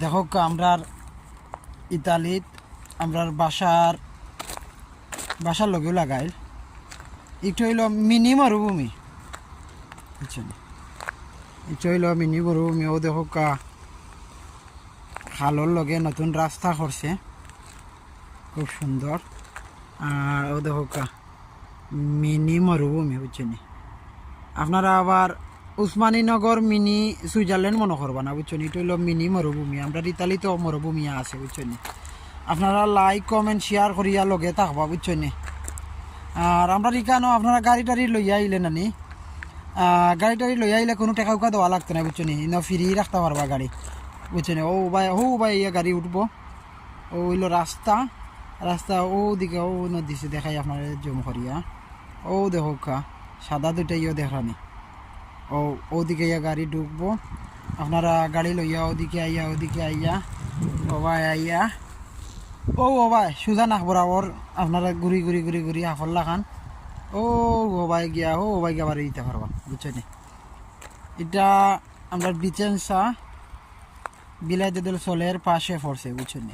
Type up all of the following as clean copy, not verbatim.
দেখো আমরার ইতালিত আমরার বাসার লগেও লাগাইল একটু হইল মিনি মরুভূমি, বুঝছেন? একটু হইল মিনি মরুভূমি। ও দেখো খালর লগে নতুন রাস্তা করছে, খুব সুন্দর। আর ও দেখো মিনি মরুভূমি, বুঝছেন? আপনারা আবার উসমানীনগর মিনি সুইজারল্যান্ড মনে করবা না, বুঝছেন? এটা হইল মিনি মরুভূমি। আমরা ইতালিতে মরুভূমি আছে, বুঝছেন? আপনারা লাইক কমেন্ট শেয়ার করিয়া লগে থাকবা, বুঝছেন? আর আমরা এখানেও আপনারা গাড়ি টাড়ি লইয়া আইলে নানি, গাড়ি টাড়ি লইয়া আইলে কোনো টাকা উকা দেওয়া লাগতো না, বুঝছেন? ফ্রি রাখতে পারবা গাড়ি, বুঝছেন? ও ভাই ইয়া গাড়ি উঠবো। ও হইল রাস্তা ও দিকে ও নদীছে দেখাই আপনার জম করিয়া। ও দেখো সাদা দুইটা ইয়ে দেখানি। ওদিকে ইয়া গাড়ি ঢুকবো, আপনারা গাড়ি লইয়া ওদিকে আইয়া বাবাই আইয়া ও বাবাই সোজা নাক বরাবর আপনারা ঘুরি হাফল্লা খান। ও বাবাই গিয়া বাড়ি দিতে পারবা, বুঝছেন? এটা আমরা বিচেন্সা বিলাইতেদল চলের পাশে পড়ছে, বুঝছেন?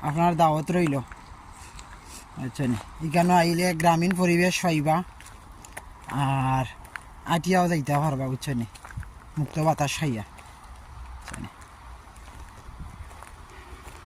আপনার দাওয়াত রইল, বুঝছেন? এখানে আইলে গ্রামীণ পরিবেশ পাইবা আর আটিয়াও যাইতে পারবা, বুঝছেন? মুক্ত বাতাস খাইয়া, বুঝছেন?